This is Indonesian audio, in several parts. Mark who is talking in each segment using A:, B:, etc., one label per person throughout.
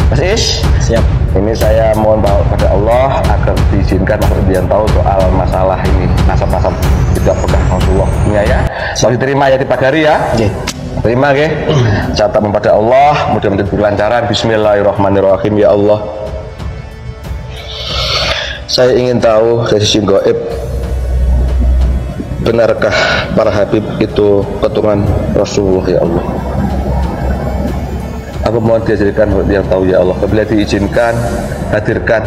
A: Mas Is,
B: Siap.
A: ini saya mohon pada Allah agar diizinkan Mas Bian tahu soal masalah ini, nasab-nasab tidak pegang Rasulullah ya. Mau diterima ya di pagi hari ya. Terima ya. Catat pada Allah, mudah-mudahan berlancaran. Bismillahirrahmanirrahim. Ya Allah, saya ingin tahu dari sisi gaib, benarkah para habib itu keturunan Rasulullah ya Allah? Aku mohon diajarkan yang tahu ya Allah. Apabila diizinkan, hadirkan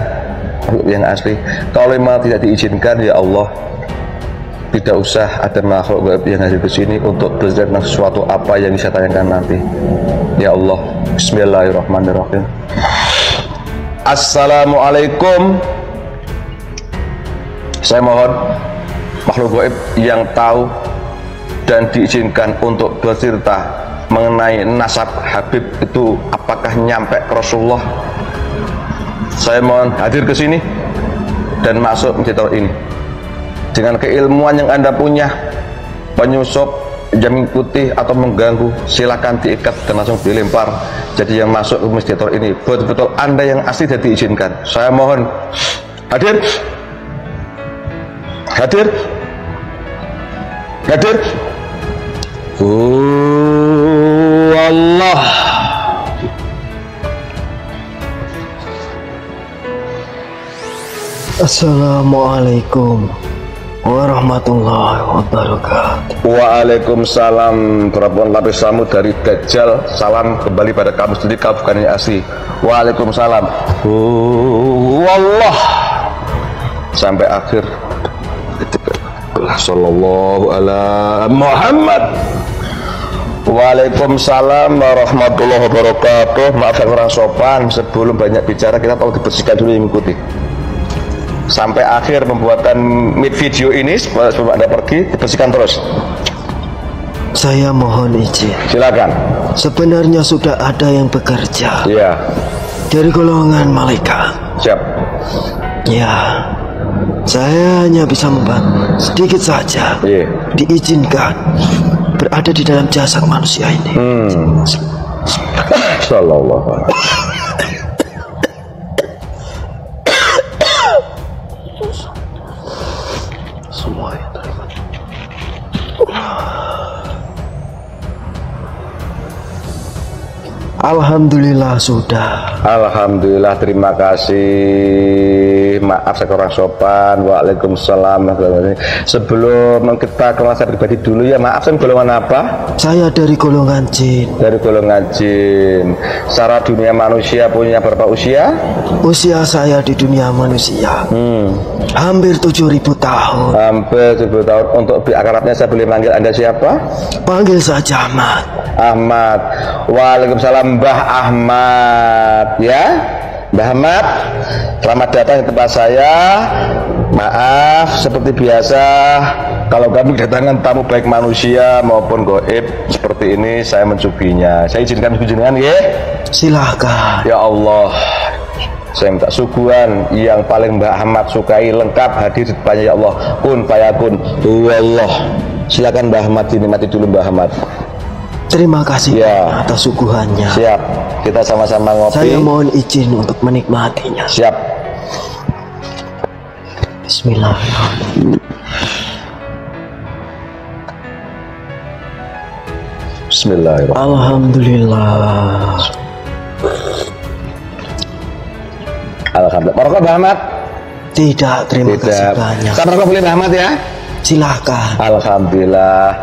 A: yang asli. Kalau memang tidak diizinkan ya Allah, tidak usah ada makhluk gaib yang hadir ke sini untuk belajar tentang sesuatu apa yang bisa tanyakan nanti. Ya Allah, Bismillahirrahmanirrahim. Assalamualaikum. Saya mohon makhluk gaib yang tahu dan diizinkan untuk bercerita mengenai nasab Habib itu apakah nyampe ke Rasulullah. Saya mohon hadir ke sini dan masuk menceritakan ini. Dengan keilmuan yang Anda punya, penyusup yang mengikuti atau mengganggu, silakan diikat dan langsung dilempar. Jadi yang masuk ke masjid ini betul-betul Anda yang asli dan diizinkan. Saya mohon hadir. Hadir. Hadir. Allah.
B: Assalamualaikum warahmatullahi wabarakatuh.
A: Waalaikumsalam. Berapun lapis samu dari Dajjal. Salam kembali pada kamu sendiri, kamu bukan yang asli. Waalaikumsalam. Wallah. Sampai akhir. Sallallahu ala Muhammad. Waalaikumsalam warahmatullahi wabarakatuh. Maaf yang kurang sopan, sebelum banyak bicara kita tahu dibersihkan dulu yang mengikuti sampai akhir pembuatan video ini. Sebelum Anda pergi, dibersihkan terus.
B: Saya mohon izin.
A: Silakan.
B: Sebenarnya sudah ada yang bekerja.
A: Iya.
B: Dari golongan malaikat.
A: Siap.
B: Ya. Saya hanya bisa membantu sedikit saja.
A: Iya.
B: Diizinkan berada di dalam jasad manusia ini.
A: Sallallahu alaihi.
B: Semuanya terima. Alhamdulillah sudah.
A: Alhamdulillah, terima kasih. Maaf saya kurang sopan. Waalaikumsalam. Sebelum kita ke saya pribadi dulu ya, maaf saya golongan apa?
B: Saya dari golongan jin.
A: Dari golongan jin. Secara dunia manusia punya berapa usia?
B: Usia saya di dunia manusia hampir 7.000 tahun.
A: Hampir 7 tahun. Untuk akrabnya saya boleh manggil Anda siapa?
B: Panggil saja Ahmad.
A: Ahmad. Waalaikumsalam Mbah Ahmad. Ya, Mbah Ahmad, selamat datang di tempat saya. Maaf, seperti biasa, kalau kami kedatangan tamu baik manusia maupun gaib seperti ini, saya mencubinya. Saya izinkan kunjungan ya.
B: Silahkan.
A: Ya Allah, saya minta suguhan yang paling Mbah Ahmad sukai lengkap hadir di depannya ya Allah. Kun fayakun. Allah. Silakan Mbah Ahmad, dinikmati dulu Mbah Ahmad.
B: Terima kasih
A: ya
B: atas suguhannya.
A: Siap, kita sama-sama ngopi.
B: Saya mohon izin untuk menikmatinya.
A: Siap.
B: Bismillahirrahmanirrahim.
A: Bismillahirrahmanirrahim.
B: Alhamdulillah.
A: Alhamdulillah. Merokok Mbah Ahmad?
B: Tidak, terima kasih banyak.
A: Kita merokok boleh Mbah Ahmad ya?
B: Silahkan.
A: Alhamdulillah.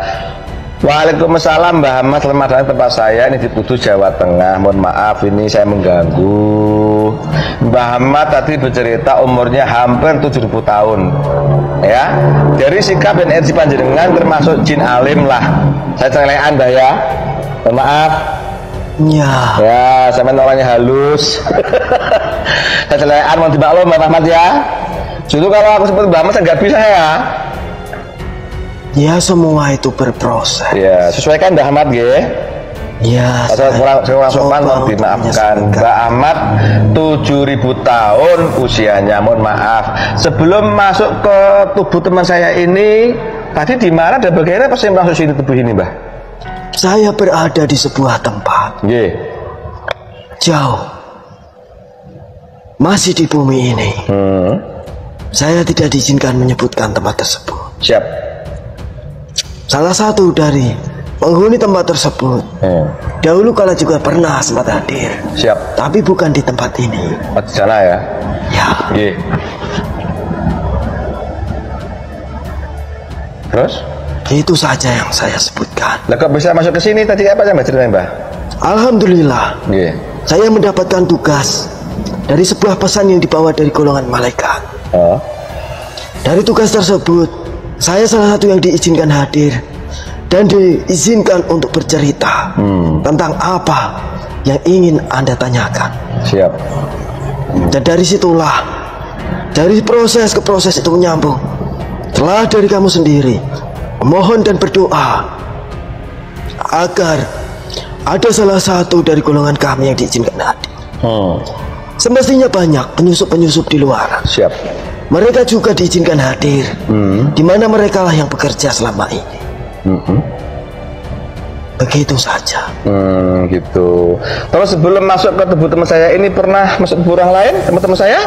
A: Waalaikumsalam Mbah Ahmad, selamat datang tempat saya ini di Kudus, Jawa Tengah. Mohon maaf ini saya mengganggu. Mbah Ahmad tadi bercerita umurnya hampir 7.000 tahun. Ya, dari sikap dan energi panjenengan termasuk jin alim lah. Saya celekan Mbah ya. Mohon maaf.
B: Ya.
A: Ya, sampai orangnya halus. Saya celekan, mohon dimaklum Mbah Ahmad ya. Justru kalau aku seperti Mbah Ahmad saya nggak bisa ya.
B: Ya, semua itu berproses.
A: Ya, sesuaikan Mbah Ahmad ya.
B: Ya,
A: saya kurang sopan, mohon dimaafkan. Mbah Ahmad 7.000 tahun usianya, mohon maaf. Sebelum masuk ke tubuh teman saya ini, tadi di mana dan bagaimana pas saya masuk sini tubuh ini, Mbah?
B: Saya berada di sebuah tempat.
A: Yeah.
B: Jauh. masih di bumi ini, saya tidak diizinkan menyebutkan tempat tersebut.
A: Siap.
B: Salah satu dari penghuni tempat tersebut dahulu kala juga pernah sempat hadir.
A: Siap.
B: Tapi bukan di tempat ini.
A: Oh, di sana ya.
B: Ya.
A: Iya. Terus?
B: Itu saja yang saya sebutkan.
A: Lah kok bisa masuk ke sini tadi apa Mbah ceritanya Mbah?
B: Alhamdulillah.
A: Iya.
B: Saya mendapatkan tugas dari sebuah pesan yang dibawa dari golongan malaikat.
A: Oh.
B: Dari tugas tersebut, saya salah satu yang diizinkan hadir dan diizinkan untuk bercerita tentang apa yang ingin Anda tanyakan.
A: Siap.
B: Dan dari situlah, dari proses ke proses itu menyambung. Setelah dari kamu sendiri memohon dan berdoa agar ada salah satu dari golongan kami yang diizinkan hadir. Semestinya banyak penyusup-penyusup di luar.
A: Siap.
B: Mereka juga diizinkan hadir, di mana mereka lah yang bekerja selama ini. Begitu saja.
A: Gitu. Terus sebelum masuk ke tubuh teman saya ini pernah masuk tubuh orang lain, teman-teman saya?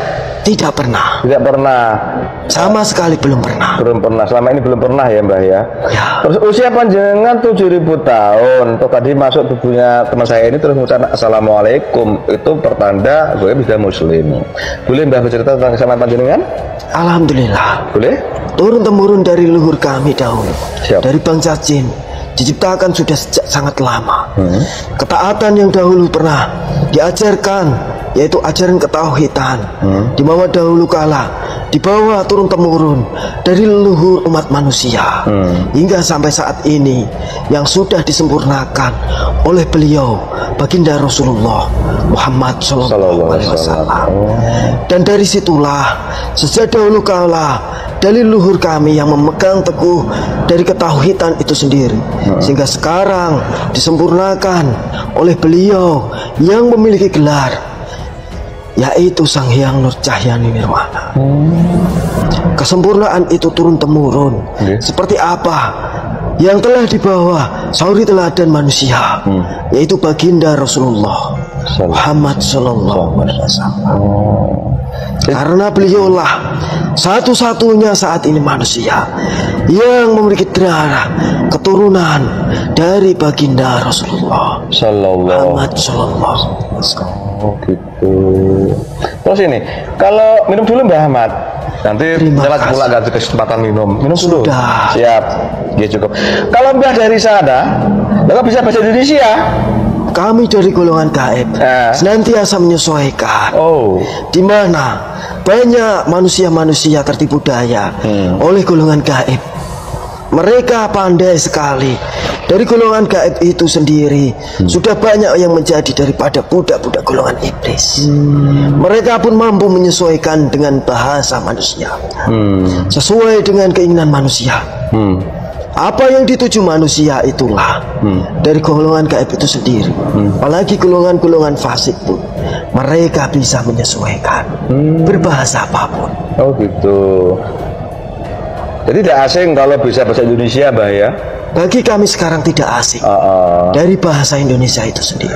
B: Tidak pernah.
A: Tidak pernah.
B: Sama sekali belum pernah.
A: Belum pernah. Selama ini belum pernah ya Mbah ya.
B: Ya.
A: Terus usia panjenengan 7.000 tahun. Tuh tadi masuk tubuhnya teman saya ini terus mengucapkan assalamualaikum. Itu pertanda gue bisa muslim. Boleh Mbah bercerita tentang kesamaan panjenengan?
B: Alhamdulillah.
A: Boleh?
B: Turun temurun dari leluhur kami dahulu.
A: Siap.
B: Dari bangsa jin. Diciptakan sudah sejak sangat lama. Ketaatan yang dahulu pernah diajarkan, yaitu ajaran ketauhidan, di bawah dahulu kala dibawa turun temurun dari leluhur umat manusia hingga sampai saat ini yang sudah disempurnakan oleh beliau baginda Rasulullah Muhammad SAW. Dan dari situlah sejak dahulu kala dari leluhur kami yang memegang teguh dari ketauhidan itu sendiri, sehingga sekarang disempurnakan oleh beliau yang memiliki gelar, yaitu Sang Hyang Nur Cahyani Nirwana. Kesempurnaan itu turun temurun. Seperti apa yang telah dibawa sauri teladan manusia, yaitu baginda Rasulullah Muhammad Sallallahu Alaihi Wasallam. Karena beliaulah satu-satunya saat ini manusia yang memiliki darah keturunan dari baginda Rasulullah Muhammad Sallallahu Alaihi Wasallam.
A: Oh gitu. Terus ini, kalau minum dulu Mbah Ahmad. Nanti lewat pula ganti kesempatan minum. Minum dulu.
B: Sudah.
A: Siap. Ya cukup. Kalau Mbah dari sana, Mbah bisa bahasa Indonesia?
B: Kami dari golongan gaib senantiasa menyesuaikan. Di mana banyak manusia-manusia tertipu daya oleh golongan gaib. Mereka pandai sekali. Dari golongan gaib itu sendiri sudah banyak yang menjadi daripada budak-budak golongan iblis. Mereka pun mampu menyesuaikan dengan bahasa manusia, sesuai dengan keinginan manusia. Apa yang dituju manusia itulah dari golongan gaib itu sendiri. Apalagi golongan-golongan fasik pun mereka bisa menyesuaikan berbahasa apapun.
A: Oh gitu. Jadi tidak asing kalau bisa bahasa Indonesia Mbah ya?
B: Bagi kami sekarang tidak asing dari bahasa Indonesia itu sendiri.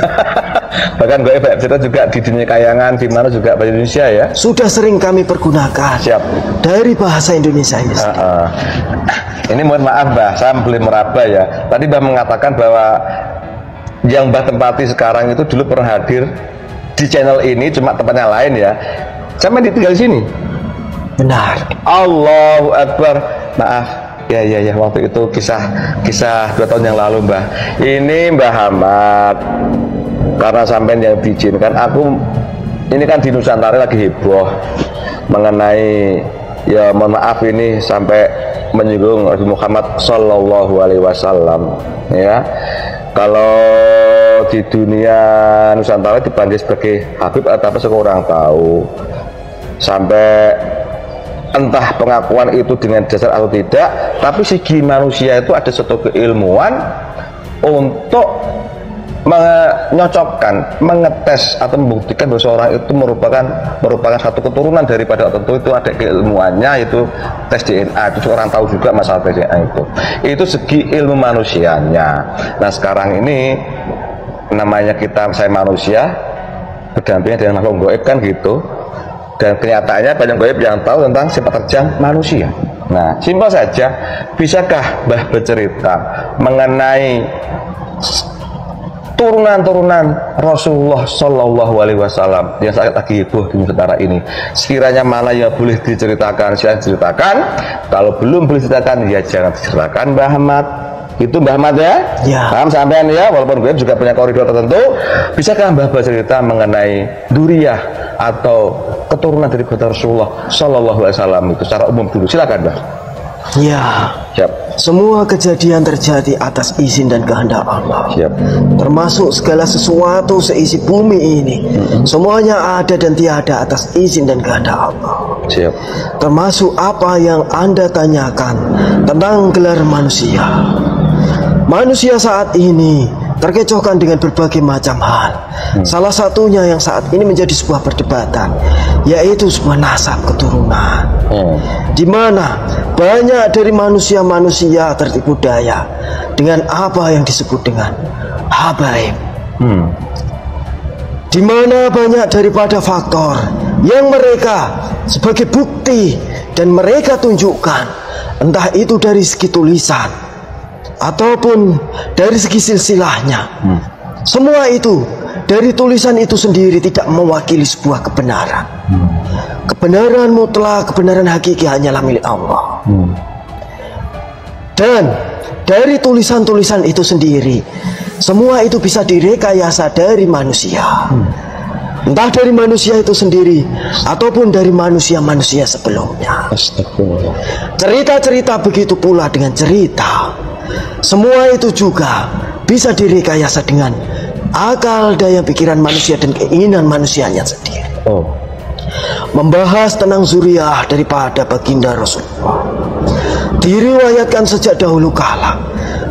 A: Bahkan gue cerita juga di dunia kayangan di mana juga bahasa Indonesia ya.
B: Sudah sering kami pergunakan.
A: Siap.
B: Dari bahasa Indonesia ini sendiri.
A: Ini mohon maaf Mbah, saya boleh meraba ya. Tadi Mbah mengatakan bahwa yang Mbah tempati sekarang itu dulu pernah hadir di channel ini, cuma tempatnya lain ya. Sama ditinggal di sini.
B: Benar.
A: Allahu Akbar. Maaf. Ya waktu itu kisah 2 tahun yang lalu Mbah. Ini Mbah Ahmad. Karena sampai yang diizinkan, aku ini kan di Nusantara lagi heboh mengenai, ya mohon maaf ini sampai menyinggung Nabi Muhammad Sallallahu Alaihi Wasallam ya. Kalau di dunia Nusantara dipanggil sebagai Habib atau apa sekurang tahu, sampai entah pengakuan itu dengan dasar atau tidak, tapi segi manusia itu ada satu keilmuan untuk menyocokkan, mengetes atau membuktikan bahwa seorang itu merupakan satu keturunan daripada tertentu. Itu ada keilmuannya, itu tes DNA. Itu orang tahu juga masalah tes DNA itu segi ilmu manusianya. Nah sekarang ini namanya saya manusia berdampingan dengan makhluk gaib kan gitu. Dan kenyataannya banyak gaib yang tahu tentang sepak terjang manusia. Nah, simpel saja, bisakah Mbah bercerita mengenai turunan-turunan Rasulullah Shallallahu Alaihi Wasallam yang sangat lagi heboh di sekarang ini? Sekiranya mana yang boleh diceritakan, silahkan ceritakan. Kalau belum boleh diceritakan, ya jangan diceritakan, Mbah Ahmad. Itu Mbah Ahmad ya? Paham sampean ya? Walaupun gue juga punya koridor tertentu. Bisakah Mbah bercerita mengenai duriyah atau keturunan dari Rasulullah Shallallahu Alaihi Wasallam itu secara umum dulu? Silakan, Mbah.
B: Ya.
A: Siap.
B: Semua kejadian terjadi atas izin dan kehendak Allah.
A: Siap.
B: Termasuk segala sesuatu seisi bumi ini. Semuanya ada dan tiada atas izin dan kehendak Allah.
A: Siap.
B: Termasuk apa yang Anda tanyakan tentang gelar manusia. Manusia saat ini terkecohkan dengan berbagai macam hal. Salah satunya yang saat ini menjadi sebuah perdebatan, yaitu sebuah nasab keturunan, di mana banyak dari manusia-manusia tertipu daya dengan apa yang disebut dengan habaib, di mana banyak daripada faktor yang mereka sebagai bukti dan mereka tunjukkan, entah itu dari segi tulisan ataupun dari segi silsilahnya. Semua itu dari tulisan itu sendiri tidak mewakili sebuah kebenaran. Kebenaran mutlak, kebenaran hakiki hanyalah milik Allah. Dan dari tulisan-tulisan itu sendiri, semua itu bisa direkayasa dari manusia. Entah dari manusia itu sendiri ataupun dari manusia-manusia sebelumnya. Cerita-cerita begitu pula dengan cerita. Semua itu juga bisa direkayasa dengan akal, daya pikiran manusia dan keinginan manusianya sendiri. Membahas tentang zuriyah daripada baginda Rasulullah, diriwayatkan sejak dahulu kala.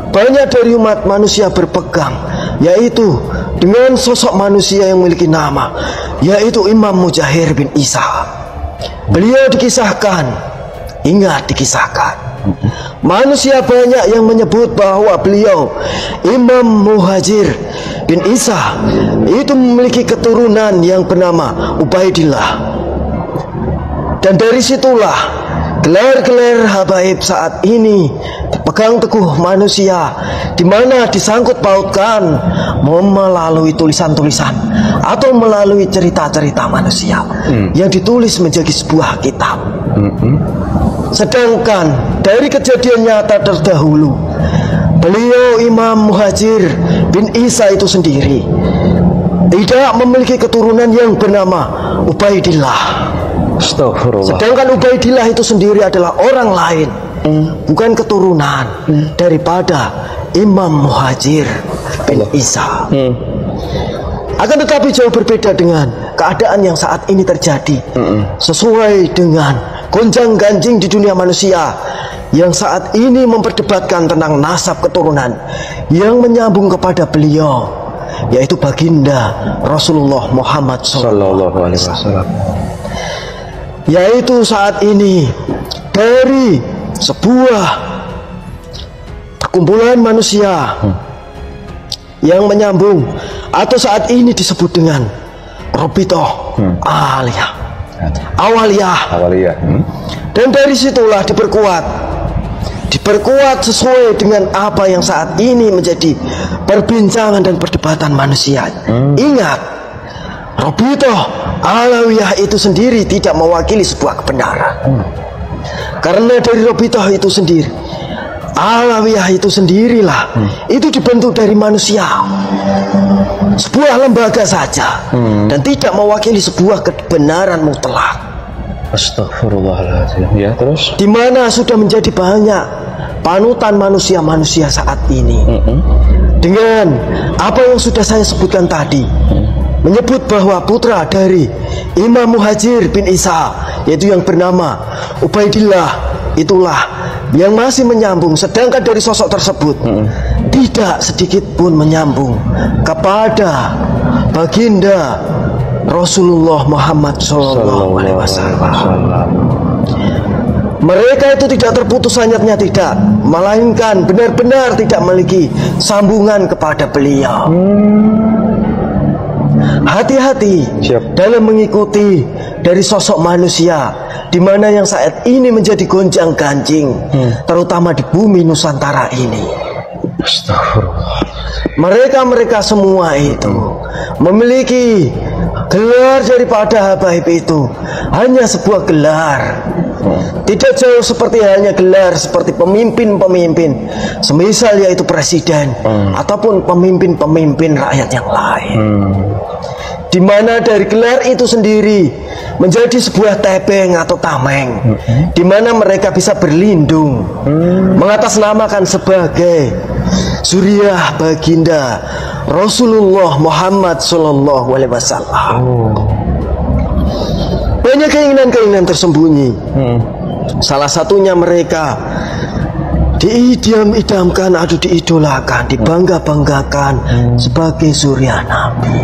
B: Banyak dari umat manusia berpegang, yaitu dengan sosok manusia yang memiliki nama, yaitu Imam Mujahir bin Isa. Beliau dikisahkan, ingat dikisahkan, manusia banyak yang menyebut bahwa beliau Imam Muhajir bin Isa itu memiliki keturunan yang bernama Ubaidillah. Dan dari situlah gelar-gelar habaib saat ini dipegang teguh manusia, di mana disangkut pautkan melalui tulisan-tulisan atau melalui cerita-cerita manusia yang ditulis menjadi sebuah kitab. Sedangkan dari kejadian nyata terdahulu, beliau Imam Muhajir bin Isa itu sendiri tidak memiliki keturunan yang bernama Ubaidillah. Sedangkan Ubaidillah itu sendiri adalah orang lain, bukan keturunan daripada Imam Muhajir bin Isa. Akan tetapi jauh berbeda dengan keadaan yang saat ini terjadi, sesuai dengan gonjang-ganjing di dunia manusia yang saat ini memperdebatkan tentang nasab keturunan yang menyambung kepada beliau, yaitu baginda Rasulullah Muhammad Sallallahu Alaihi Wasallam. Yaitu saat ini dari sebuah perkumpulan manusia yang menyambung atau saat ini disebut dengan Robitoh Awaliyah. Dan dari situlah diperkuat sesuai dengan apa yang saat ini menjadi perbincangan dan perdebatan manusia. Ingat, Robitoh Alawiyah itu sendiri tidak mewakili sebuah kebenaran. Karena dari Robitoh itu sendiri, Alawiyah itu sendirilah, itu dibentuk dari manusia, sebuah lembaga saja, dan tidak mewakili sebuah kebenaran mutlak.
A: Astagfirullahaladzim. Ya, terus?
B: Di mana sudah menjadi banyak panutan manusia-manusia saat ini. Dengan apa yang sudah saya sebutkan tadi, menyebut bahwa putra dari Imam Muhajir bin Isa, yaitu yang bernama Ubaidillah, itulah yang masih menyambung. Sedangkan dari sosok tersebut tidak sedikit pun menyambung kepada baginda Rasulullah Muhammad Sallallahu Alaihi Wasallam. Mereka itu tidak terputus sanatnya, tidak, melainkan benar-benar tidak memiliki sambungan kepada beliau. Hati-hati dalam mengikuti dari sosok manusia, di mana yang saat ini menjadi gonjang-ganjing, terutama di bumi Nusantara ini.
A: Astagfirullah.
B: Mereka semua itu memiliki gelar daripada habaib itu hanya sebuah gelar, tidak jauh seperti hanya gelar seperti pemimpin-pemimpin, semisal yaitu presiden ataupun pemimpin-pemimpin rakyat yang lain. Di mana dari gelar itu sendiri menjadi sebuah tebeng atau tameng, di mana mereka bisa berlindung, mengatasnamakan sebagai Zuriyah baginda Rasulullah Muhammad Sallallahu Alaihi Wasallam. Banyak keinginan-keinginan tersembunyi. Salah satunya mereka diidam-idamkan, diidolakan, dibangga-banggakan sebagai Zuriyah Nabi.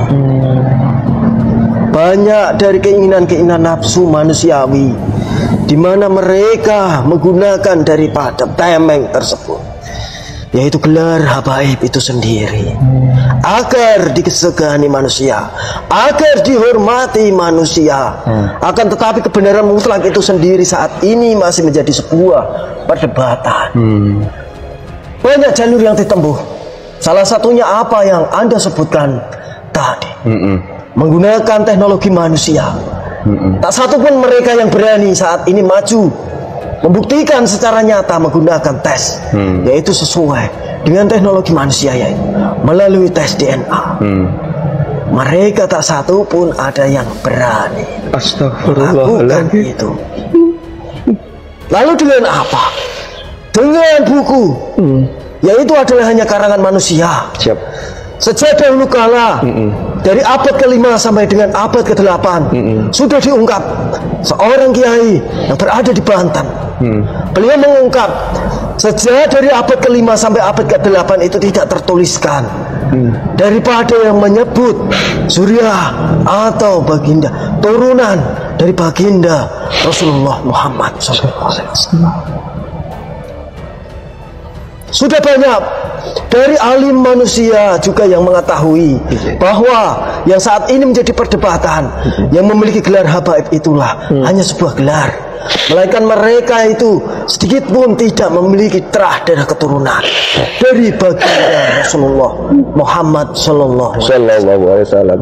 B: Banyak dari keinginan-keinginan nafsu manusiawi, di mana mereka menggunakan daripada temeng tersebut, yaitu gelar habaib itu sendiri, agar disegani manusia, agar dihormati manusia. Akan tetapi kebenaran mutlak itu sendiri saat ini masih menjadi sebuah perdebatan. Banyak jalur yang ditempuh. Salah satunya apa yang Anda sebutkan tadi, menggunakan teknologi manusia. Tak satu pun mereka yang berani saat ini maju membuktikan secara nyata menggunakan tes, yaitu sesuai dengan teknologi manusia, yaitu melalui tes DNA. Mereka tak satu pun ada yang berani melakukan itu. Lalu dengan apa? Dengan buku, yaitu adalah hanya karangan manusia. Sejak dahulu kala, dari abad ke-5 sampai dengan abad ke-8, sudah diungkap seorang kiai yang berada di Banten. Beliau mengungkap sejak dari abad ke-5 sampai abad ke-8 itu tidak tertuliskan daripada yang menyebut Zuriyah atau baginda, turunan dari baginda Rasulullah Muhammad SAW. Sudah banyak dari alim manusia juga yang mengetahui bahwa yang saat ini menjadi perdebatan, yang memiliki gelar habaib itulah hanya sebuah gelar, melainkan mereka itu sedikit pun tidak memiliki terah darah keturunan dari baginda Rasulullah Muhammad Sallallahu Alaihi Wasallam.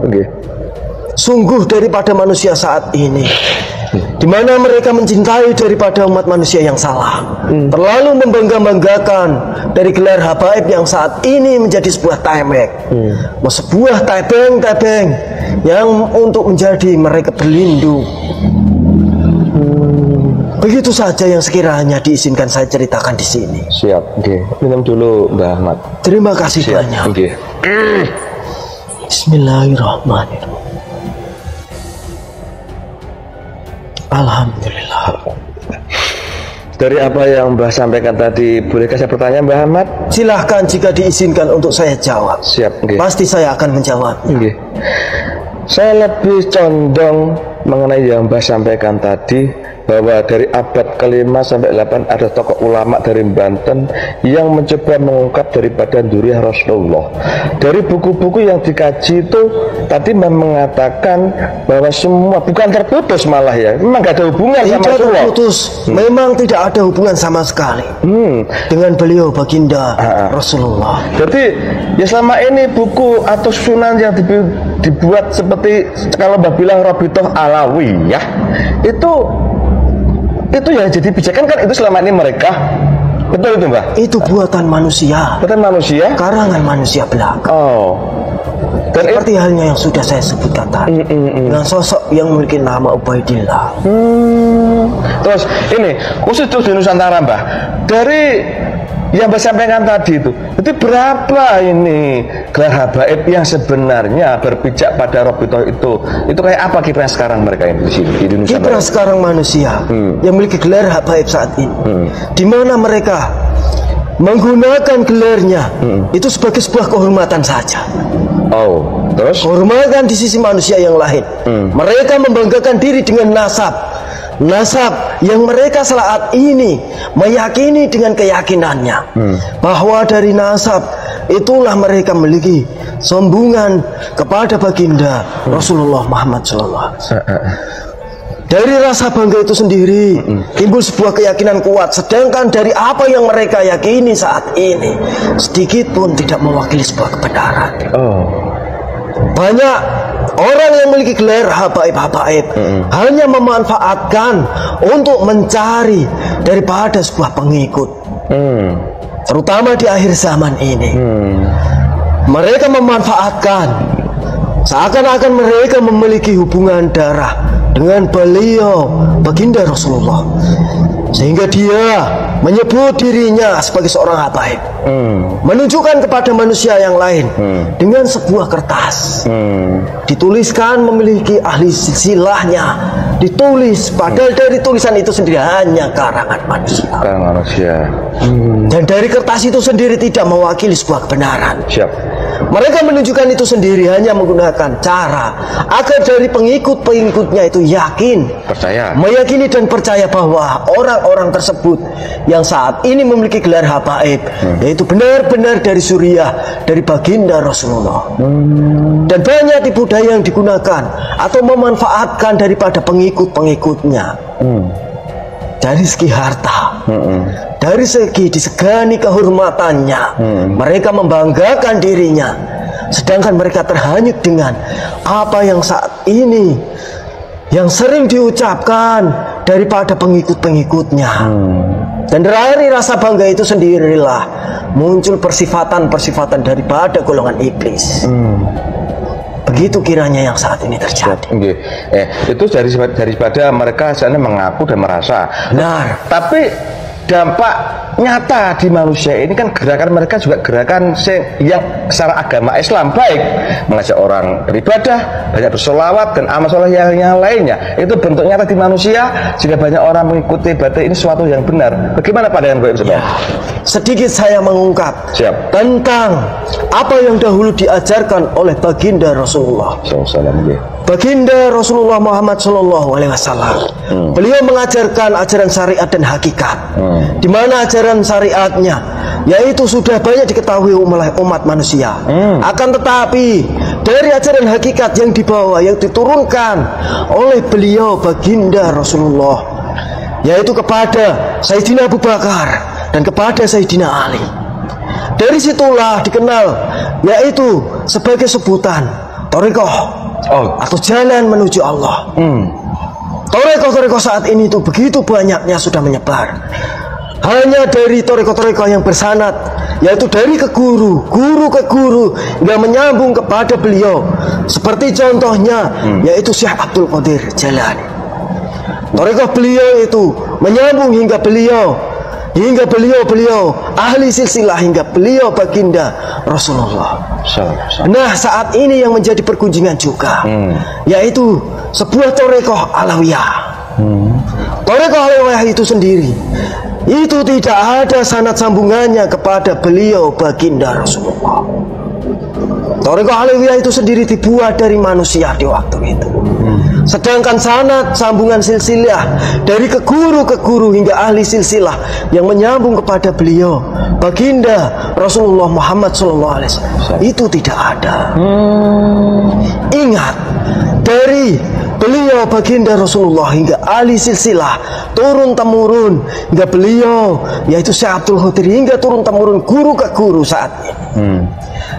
B: Sungguh daripada manusia saat ini, di mana mereka mencintai daripada umat manusia yang salah, terlalu membangga-banggakan dari gelar habaib yang saat ini menjadi sebuah temeng, sebuah tebeng-tebeng yang untuk menjadi mereka berlindung. Begitu saja yang sekiranya diizinkan saya ceritakan di sini.
A: Siap, minum dulu Mbah Ahmad.
B: Terima kasih banyak. Bismillahirrahmanirrahim. Alhamdulillah.
A: Dari apa yang Mbah sampaikan tadi, bolehkah saya bertanya Mbah Ahmad?
B: Silahkan jika diizinkan untuk saya jawab.
A: Siap.
B: Pasti saya akan menjawab.
A: Saya lebih condong mengenai yang Mbah sampaikan tadi, bahwa dari abad ke-5 sampai 8 ada tokoh ulama dari Banten yang mencoba mengungkap daripada Zuriyah Rasulullah. Dari buku-buku yang dikaji itu tadi mengatakan bahwa semua bukan terputus, malah ya memang gak ada hubungan sama Rasulullah.
B: Terputus, memang tidak ada hubungan sama sekali dengan beliau baginda Rasulullah.
A: Jadi ya selama ini buku atau sunan yang dibuat seperti kalau Mbah bilang Rabithah Alawiyah itu yang jadi pijakan kan itu selama ini mereka. Betul itu Mbah?
B: Itu buatan manusia.
A: Buatan manusia?
B: Karangan manusia belaka. Dan seperti halnya yang sudah saya sebutkan tadi, dengan sosok yang memiliki nama Ubaidillah.
A: Terus ini khusus di Nusantara Mbah, dari yang Mbah sampaikan tadi itu berapa ini gelar habaib yang sebenarnya berpijak pada Rabithah itu kayak apa kiprah sekarang mereka ini di sini di Nusantara?
B: Kiprah sekarang manusia yang memiliki gelar habaib saat ini, di mana mereka menggunakan gelarnya itu sebagai sebuah kehormatan saja.
A: Terus?
B: Kehormatan di sisi manusia yang lain. Mereka membanggakan diri dengan nasab yang mereka saat ini meyakini dengan keyakinannya bahwa dari nasab itulah mereka memiliki sombongan kepada baginda Rasulullah Muhammad SAW. Dari rasa bangga itu sendiri timbul sebuah keyakinan kuat. Sedangkan dari apa yang mereka yakini saat ini sedikit pun tidak mewakili sebuah kebenaran. Banyak orang yang memiliki gelar habaib hanya memanfaatkan untuk mencari daripada sebuah pengikut. Terutama di akhir zaman ini. Mereka memanfaatkan seakan-akan mereka memiliki hubungan darah dengan beliau baginda Rasulullah, sehingga dia menyebut dirinya sebagai seorang habaib, menunjukkan kepada manusia yang lain dengan sebuah kertas, dituliskan memiliki ahli silsilahnya, ditulis padahal dari tulisan itu sendiri hanya karangan manusia. Dan dari kertas itu sendiri tidak mewakili sebuah kebenaran. Mereka menunjukkan itu sendiri hanya menggunakan cara agar dari pengikut-pengikutnya itu meyakini dan percaya bahwa orang-orang tersebut yang saat ini memiliki gelar habaib yaitu benar-benar dari Suriah, dari baginda Rasulullah. Dan banyak tipu daya yang digunakan atau memanfaatkan daripada pengikut-pengikutnya. Dari segi harta, dari segi disegani kehormatannya, mereka membanggakan dirinya, sedangkan mereka terhanyut dengan apa yang saat ini yang sering diucapkan daripada pengikut-pengikutnya. Dan dari rasa bangga itu sendirilah muncul persifatan-persifatan daripada golongan iblis. Begitu kiranya yang saat ini terjadi.
A: Itu daripada mereka sana mengaku dan merasa
B: benar.
A: Tapi dampak nyata di manusia ini kan gerakan mereka juga gerakan yang secara agama Islam baik, mengajak orang beribadah, banyak bersolawat dan amal soleh yang lainnya. Itu bentuk nyata di manusia sehingga banyak orang mengikuti. Berarti ini suatu yang benar. Bagaimana pandangan Bapak Ibu?
B: Sedikit saya mengungkap tentang apa yang dahulu diajarkan oleh baginda Rasulullah. Baginda Rasulullah Muhammad SAW, beliau mengajarkan ajaran syariat dan hakikat, di mana ajaran syariatnya yaitu sudah banyak diketahui oleh umat manusia. Akan tetapi dari ajaran hakikat yang dibawa, yang diturunkan oleh beliau baginda Rasulullah, yaitu kepada Sayyidina Abu Bakar dan kepada Sayyidina Ali, dari situlah dikenal yaitu sebagai sebutan thariqah atau jalan menuju Allah. Thariqah saat ini itu begitu banyaknya sudah menyebar. Hanya dari thariqah yang bersanad, yaitu dari ke guru ke guru yang menyambung kepada beliau. Seperti contohnya yaitu Syekh Abdul Qadir Jalani. Thariqah beliau itu menyambung hingga beliau ahli silsilah, hingga beliau baginda Rasulullah. Nah, saat ini yang menjadi pergunjingan juga yaitu sebuah thariqah alawiyah. Thariqah alawiyah itu sendiri itu tidak ada sanad sambungannya kepada beliau baginda Rasulullah. Thariqah alawiyah itu sendiri dibuat dari manusia di waktu itu. Sedangkan sanad sambungan silsilah dari ke guru hingga ahli silsilah yang menyambung kepada beliau baginda Rasulullah Muhammad SAW itu tidak ada. Ingat, dari beliau baginda Rasulullah hingga ahli silsilah turun temurun hingga beliau yaitu Syekh Abdul Qadir hingga turun temurun guru ke guru saat ini.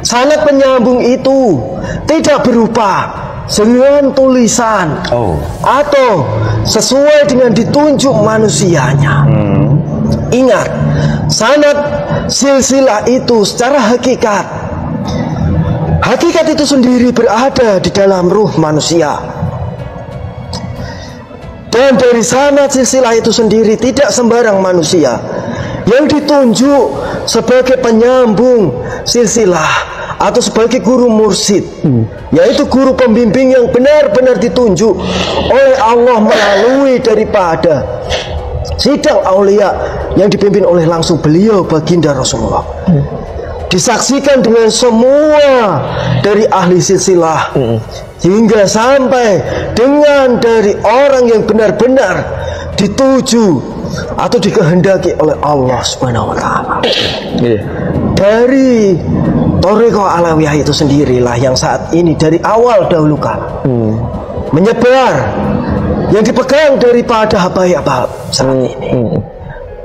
B: Sanad penyambung itu tidak berupa dengan tulisan atau sesuai dengan ditunjuk manusianya. Ingat, sanad silsilah itu secara hakikat itu sendiri berada di dalam ruh manusia. Dan dari sanad silsilah itu sendiri tidak sembarang manusia yang ditunjuk sebagai penyambung silsilah atau sebagai guru mursyid, yaitu guru pembimbing yang benar-benar ditunjuk oleh Allah melalui daripada sidang aulia yang dipimpin oleh langsung beliau baginda Rasulullah, disaksikan dengan semua dari ahli silsilah hingga sampai dengan dari orang yang benar-benar dituju atau dikehendaki oleh Allah Subhanahu wa taala. Dari thariqah alawiyah itu sendirilah yang saat ini dari awal dahulu kala menyebar yang dipegang daripada habaib saat ini.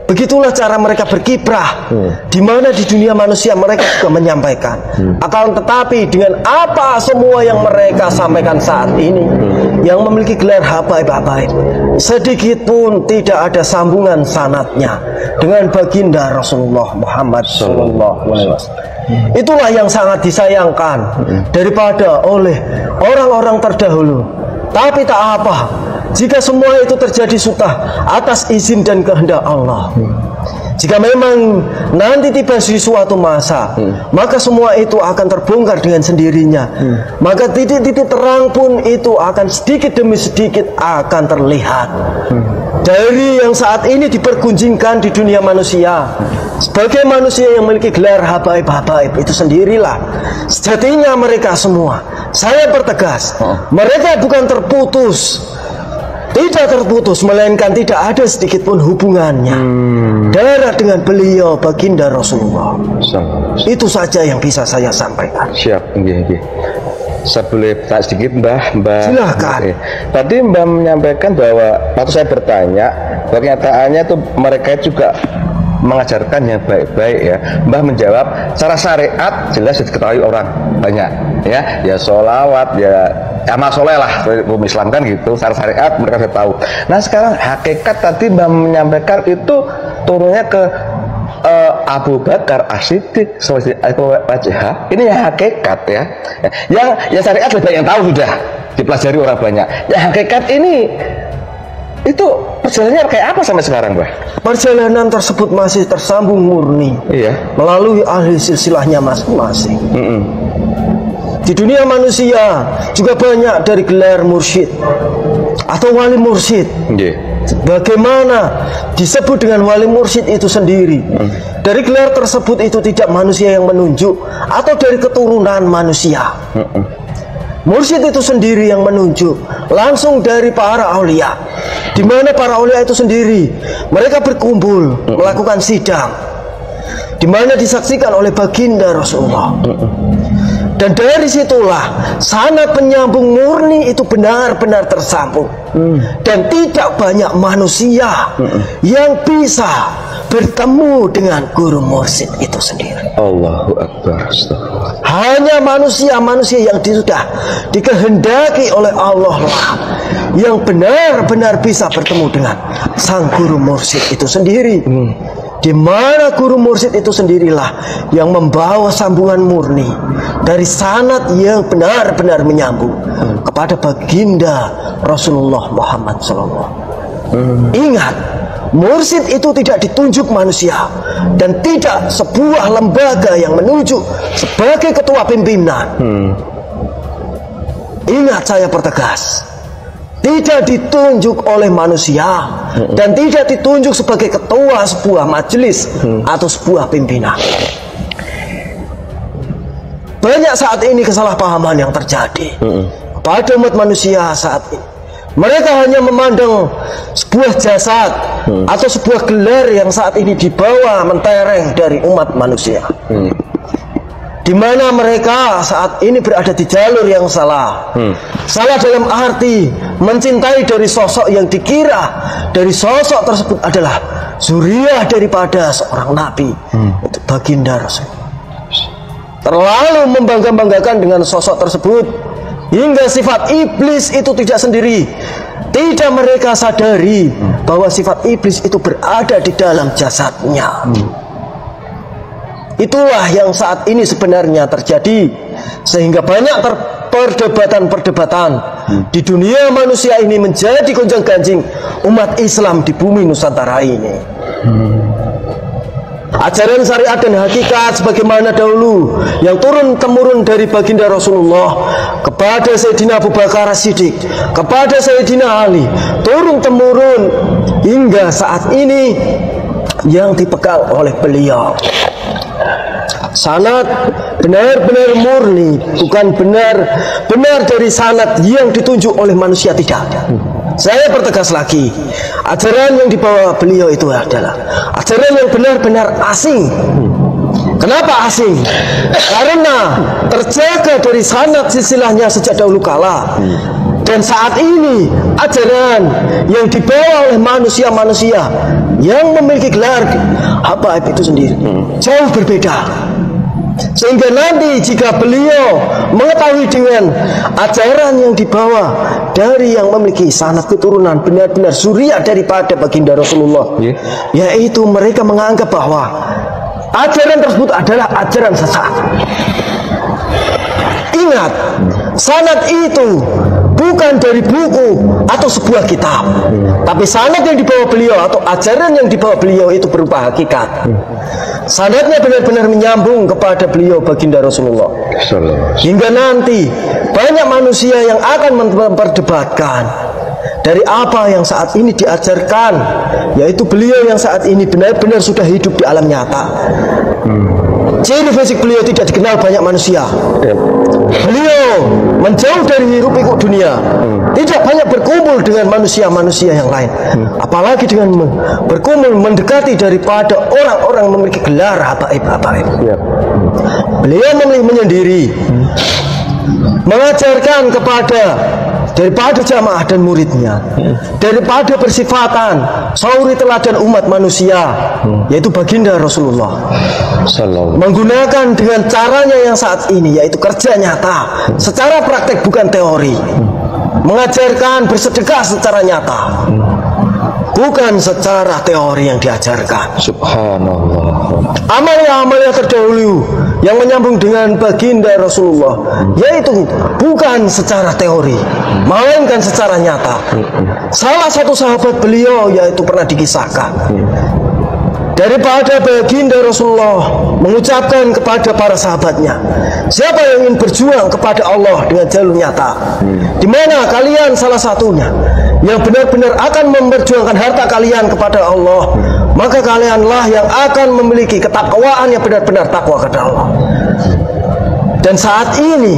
B: Begitulah cara mereka berkiprah, di mana di dunia manusia mereka juga menyampaikan. Akan tetapi dengan apa semua yang mereka sampaikan saat ini, yang memiliki gelar habaib, sedikit pun tidak ada sambungan sanadnya dengan baginda Rasulullah Muhammad SAW. Itulah yang sangat disayangkan daripada oleh orang-orang terdahulu. Tapi tak apa, jika semua itu terjadi sudah atas izin dan kehendak Allah. Jika memang nanti tiba di suatu masa, maka semua itu akan terbongkar dengan sendirinya. Maka titik-titik terang pun itu akan sedikit demi sedikit akan terlihat. Dari yang saat ini dipergunjingkan di dunia manusia, sebagai manusia yang memiliki gelar habaib itu sendirilah sejatinya mereka semua. Saya pertegas, mereka bukan terputus, tidak terputus, melainkan tidak ada sedikit pun hubungannya darah dengan beliau baginda Rasulullah. Itu saja yang bisa saya sampaikan.
A: Siap, nggih. Saya boleh tak sedikit Mbah.
B: Silakan.
A: Tadi Mbah menyampaikan bahwa waktu saya bertanya, kenyataannya itu mereka juga mengajarkan yang baik-baik ya. Mbah menjawab secara syariat jelas diketahui orang banyak ya sholawat ya amal soleh lah hukum Islam kan gitu, secara syariat mereka sudah tahu. Nah sekarang hakikat tadi Mbah menyampaikan itu turunnya ke Abu Bakar As-Siddiq wajah. Ini yang hakikat ya. Yang syariat lebih banyak yang tahu sudah dipelajari orang banyak. Yang hakikat ini itu perjalanannya kayak apa sampai sekarang, Mbah?
B: Perjalanan tersebut masih tersambung murni, melalui ahli silsilahnya masing-masing. Di dunia manusia juga banyak dari gelar mursyid atau wali mursyid. Bagaimana disebut dengan wali mursyid itu sendiri? Dari gelar tersebut itu tidak manusia yang menunjuk atau dari keturunan manusia. Mursyid itu sendiri yang menunjuk langsung dari para aulia, di mana para aulia itu sendiri mereka berkumpul melakukan sidang, di mana disaksikan oleh baginda Rasulullah. Dan dari situlah sanad penyambung murni itu benar-benar tersambung. Dan tidak banyak manusia yang bisa bertemu dengan guru mursyid itu sendiri.
A: Allahu Akbar.
B: Hanya manusia-manusia yang sudah dikehendaki oleh Allah lah yang benar-benar bisa bertemu dengan sang guru mursyid itu sendiri. Di mana guru mursyid itu sendirilah yang membawa sambungan murni dari sanad yang benar-benar menyambung kepada baginda Rasulullah Muhammad SAW. Ingat, mursyid itu tidak ditunjuk manusia dan tidak sebuah lembaga yang menunjuk sebagai ketua pimpinan. Ingat, saya pertegas, tidak ditunjuk oleh manusia dan tidak ditunjuk sebagai ketua sebuah majelis atau sebuah pimpinan. Banyak saat ini kesalahpahaman yang terjadi pada umat manusia saat ini. Mereka hanya memandang sebuah jasad atau sebuah gelar yang saat ini dibawa mentereng dari umat manusia, di mana mereka saat ini berada di jalur yang salah. Salah dalam arti mencintai dari sosok yang dikira dari sosok tersebut adalah zuriyah daripada seorang nabi, itu baginda Rasul. Terlalu membangga-banggakan dengan sosok tersebut hingga sifat iblis itu tidak sendiri. Tidak mereka sadari bahwa sifat iblis itu berada di dalam jasadnya. Itulah yang saat ini sebenarnya terjadi, sehingga banyak perdebatan-perdebatan di dunia manusia ini menjadi gonjang-ganjing umat Islam di bumi Nusantara ini. Ajaran syariat dan hakikat sebagaimana dahulu yang turun-temurun dari baginda Rasulullah kepada Sayyidina Abu Bakar As-Siddiq, kepada Sayyidina Ali, turun-temurun hingga saat ini yang dipegang oleh beliau. Sanad benar-benar murni, bukan benar dari sanad yang ditunjuk oleh manusia, tidak. Saya pertegas lagi, ajaran yang dibawa beliau itu adalah ajaran yang benar-benar asing. Kenapa asing? Karena terjaga dari sanad silsilahnya sejak dahulu kala Dan saat ini ajaran yang dibawa oleh manusia-manusia yang memiliki gelar habaib itu sendiri jauh berbeda. Sehingga nanti jika beliau mengetahui dengan ajaran yang dibawa dari yang memiliki sanad keturunan benar-benar zuriat daripada baginda Rasulullah, yaitu mereka menganggap bahwa ajaran tersebut adalah ajaran sesat. Ingat, sanad itu bukan dari buku atau sebuah kitab, tapi sanad yang dibawa beliau atau ajaran yang dibawa beliau itu berupa hakikat. Sanadnya benar-benar menyambung kepada beliau baginda Rasulullah. Hingga nanti banyak manusia yang akan memperdebatkan dari apa yang saat ini diajarkan, yaitu beliau yang saat ini benar-benar sudah hidup di alam nyata. Ciri fisik beliau tidak dikenal banyak manusia. Beliau menjauh dari hiruk pikuk dunia, tidak banyak berkumpul dengan manusia-manusia yang lain, apalagi dengan berkumpul mendekati daripada orang-orang memiliki gelar habaib-habaib. Beliau memilih menyendiri, mengajarkan kepada daripada jamaah dan muridnya, daripada bersifatan sauri teladan umat manusia, yaitu baginda Rasulullah, menggunakan dengan caranya yang saat ini, yaitu kerja nyata secara praktek bukan teori, mengajarkan bersedekah secara nyata, bukan secara teori yang diajarkan.
A: Subhanallah.
B: Amalia-amalia terdahulu yang menyambung dengan baginda Rasulullah, yaitu bukan secara teori, melainkan secara nyata. Salah satu sahabat beliau yaitu pernah dikisahkan, daripada baginda Rasulullah mengucapkan kepada para sahabatnya, siapa yang ingin berjuang kepada Allah dengan jalur nyata, di mana kalian salah satunya yang benar-benar akan memperjuangkan harta kalian kepada Allah, maka kalianlah yang akan memiliki ketakwaan yang benar-benar takwa kepada Allah. Dan saat ini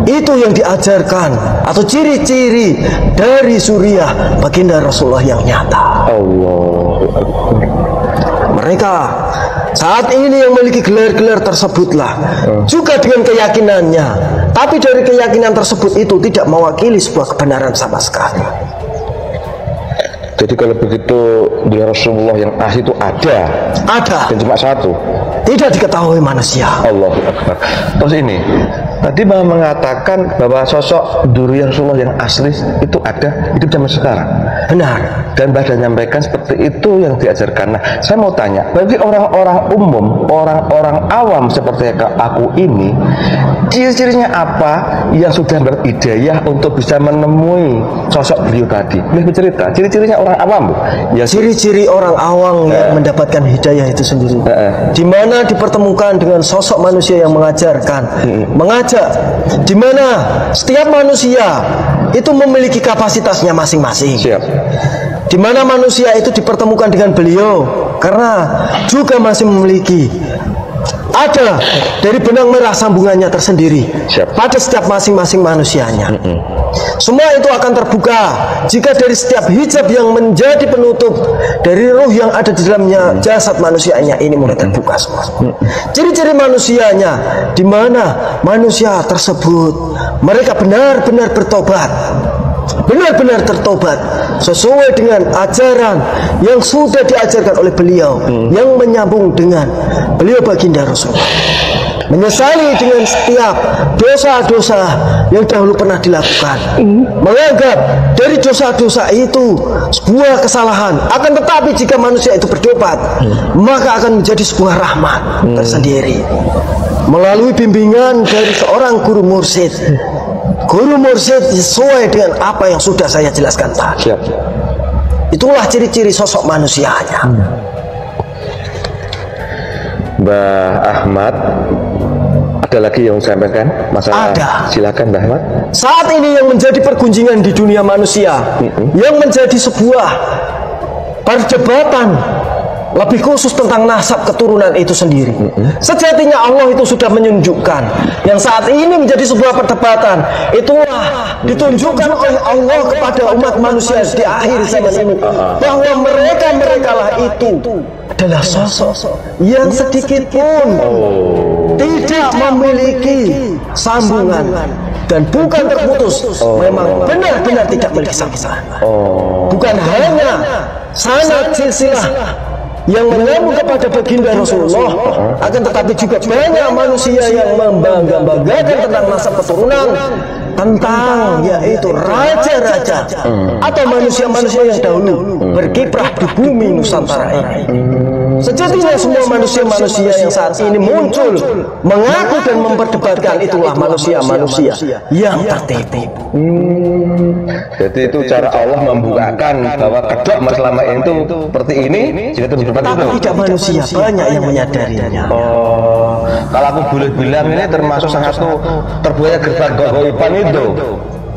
B: itu yang diajarkan atau ciri-ciri dari suriah baginda Rasulullah yang nyata. Mereka saat ini yang memiliki gelar-gelar tersebutlah juga dengan keyakinannya, tapi dari keyakinan tersebut itu tidak mewakili sebuah kebenaran sama sekali.
A: Jadi kalau begitu di Rasulullah yang asli itu ada dan cuma satu,
B: tidak diketahui manusia.
A: Allahu Akbar. Terus ini tadi mengatakan bahwa sosok Dzurriyyah Rasulullah yang asli itu ada, hidup zaman sekarang.
B: Benar.
A: Dan Mbah nyampaikan seperti itu yang diajarkan. Nah, saya mau tanya, bagi orang-orang umum, orang-orang awam seperti aku ini, ciri-cirinya apa yang sudah berhidayah untuk bisa menemui sosok beliau tadi? Boleh bercerita ciri-cirinya orang awam, Bu? Ya,
B: ciri-ciri orang awam yang mendapatkan hidayah itu sendiri, di mana dipertemukan dengan sosok manusia yang mengajarkan, mengajak, di mana setiap manusia itu memiliki kapasitasnya masing-masing. Di mana manusia itu dipertemukan dengan beliau karena juga masih memiliki ada dari benang merah sambungannya tersendiri pada setiap masing-masing manusianya. Semua itu akan terbuka jika dari setiap hijab yang menjadi penutup dari ruh yang ada di dalamnya jasad manusianya ini mulai terbuka semua. Ciri-ciri manusianya, di mana manusia tersebut mereka benar-benar bertobat, benar-benar tertobat sesuai dengan ajaran yang sudah diajarkan oleh beliau, yang menyambung dengan beliau baginda Rasulullah, menyesali dengan setiap dosa-dosa yang dahulu pernah dilakukan, menganggap dari dosa-dosa itu sebuah kesalahan, akan tetapi jika manusia itu bertobat, maka akan menjadi sebuah rahmat tersendiri melalui bimbingan dari seorang guru mursyid. Guru mursyid sesuai dengan apa yang sudah saya jelaskan tadi. Itulah ciri-ciri sosok manusianya.
A: Mbah Ahmad, ada lagi yang saya sampaikan masalah?
B: Ada.
A: Silakan Mbah Ahmad.
B: Saat ini yang menjadi pergunjingan di dunia manusia, yang menjadi sebuah perdebatan lebih khusus tentang nasab keturunan itu sendiri. Sejatinya Allah itu sudah menunjukkan yang saat ini menjadi sebuah perdebatan, itulah ditunjukkan oleh Allah kepada umat manusia di akhir zaman ini, bahwa mereka lah itu adalah sosok yang sedikit pun tidak memiliki sambungan dan bukan terputus. Memang benar-benar tidak memiliki sambungan. Bukan hanya sanad silsilah yang menyambung kepada baginda Rasulullah, akan tetapi juga banyak manusia yang membangga-banggakan tentang nasab keturunan, tentang yaitu raja-raja atau manusia-manusia yang dahulu berkiprah di bumi Nusantara ini. Sejatinya semua manusia-manusia yang saat ini muncul mengaku dan memperdebatkan itulah manusia-manusia yang tertipu.
A: Jadi itu cara Allah membukakan bahwa kedok selama itu seperti ini, jika itu berdebat
B: tapi
A: itu.
B: tidak manusia banyak yang menyadarinya.
A: Kalau aku boleh bilang ini termasuk salah satu terbuatnya gerbang kegoiban itu.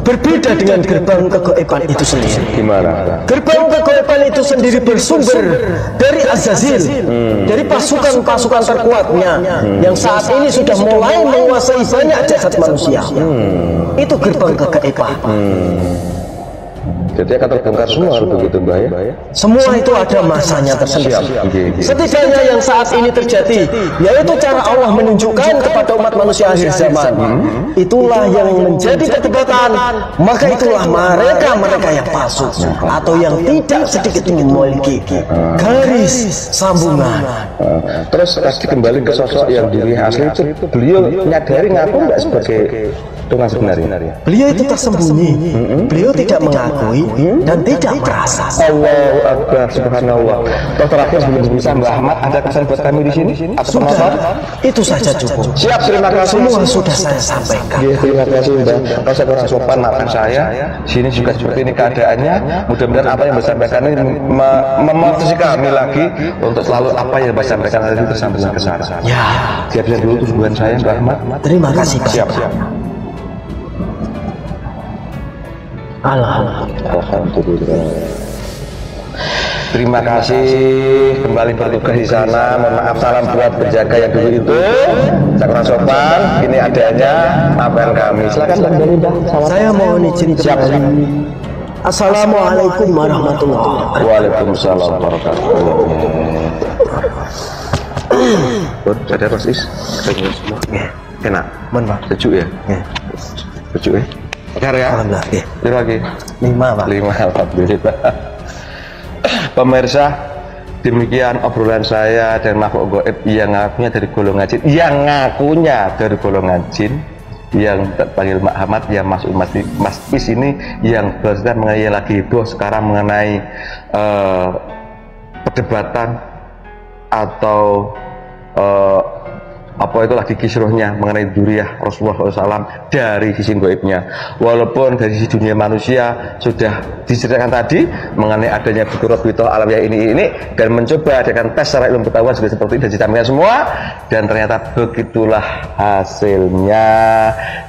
B: Berbeda dengan gerbang kegoiban itu sendiri.
A: Gimana?
B: Gerbang kegoiban itu sendiri bersumber dari Azazil, dari pasukan-pasukan terkuatnya yang saat ini sudah mulai menguasai banyak jasad manusia. Itu gerbang kegoiban.
A: Jadi akan terbongkar semua begitu Mbak ya?
B: Semua itu ada masanya tersendiri. Setidaknya yang saat ini terjadi, yaitu cara Allah menunjukkan kepada umat manusia akhir zaman. Itulah yang menjadi perdebatan. Maka itulah mereka yang palsu atau yang tidak sedikit memiliki garis sambungan.
A: Terus tadi kembali ke sosok yang diri asli itu, beliau nyadari ngaku nggak sebagai Tuhan sebenarnya?
B: Beliau itu tersembunyi. Beliau tidak mengakui dan tidak merasa.
A: Allahu Akbar, subhanallah. Terus terakhir sebelum bisa Mbak Ahmad, ada kesan buat kami di sini?
B: Sudah, itu saja cukup.
A: Siap, terima kasih.
B: Semua sudah saya sampaikan.
A: Ya, terima kasih Mbak. Kalau saya kurang sopan, maafkan saya. Sini juga seperti ini keadaannya. Mudah-mudahan apa yang saya sampaikan ini memotivasi kami lagi untuk selalu apa yang saya sampaikan tadi tersampaikan ke sana.
B: Ya,
A: Siap-siap dulu tujuan saya Mbak Ahmad.
B: terima kasih.
A: Siap.
B: Alhamdulillah.
A: Terima kasih kembali bertugas di sana. Mohon maaf, salam buat penjaga yang dulu itu. Saya kurang sopan. Ini adanya maafkan kami. Silakan Bang Dani.
B: Saya mohon izin kembali. Assalamualaikum warahmatullahi wabarakatuh.
A: Waalaikumsalam warahmatullahi wabarakatuh. Ada persis. Enak.
B: Mana, Pak?
A: Sejuk ya? Sejuk ya? Benar ya?
B: Alhamdulillah.
A: Berapa lagi?
B: 5, Pak.
A: 5, alhamdulillah. Pemirsa, demikian obrolan saya dan makhluk goib yang ngakunya dari golongan jin, yang terpanggil Muhammad, yang masuk Mas Pis ini, yang bercerita mengenai lagi heboh sekarang mengenai perdebatan atau apa itu lagi kisruhnya mengenai dzurriyyah Rasulullah SAW dari sisi goibnya. Walaupun dari sisi dunia manusia sudah diceritakan tadi mengenai adanya bitoh alamiah ini dan mencoba dengan tes secara ilmu pengetahuan sudah seperti itu dan ditampilkan semua, dan ternyata begitulah hasilnya,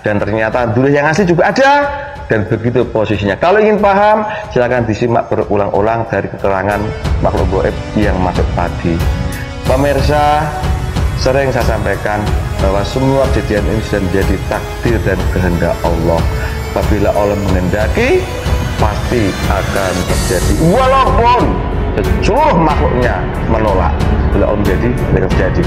A: dan ternyata dzurriyyah yang asli juga ada, dan begitu posisinya. Kalau ingin paham silakan disimak berulang-ulang dari keterangan makhluk goib yang masuk tadi. Pemirsa, sering saya sampaikan bahwa semua kejadian ini sudah menjadi takdir dan kehendak Allah. Apabila Allah menghendaki, pasti akan terjadi. Walaupun seluruh makhluknya menolak, bila Allah menjadi, terjadi.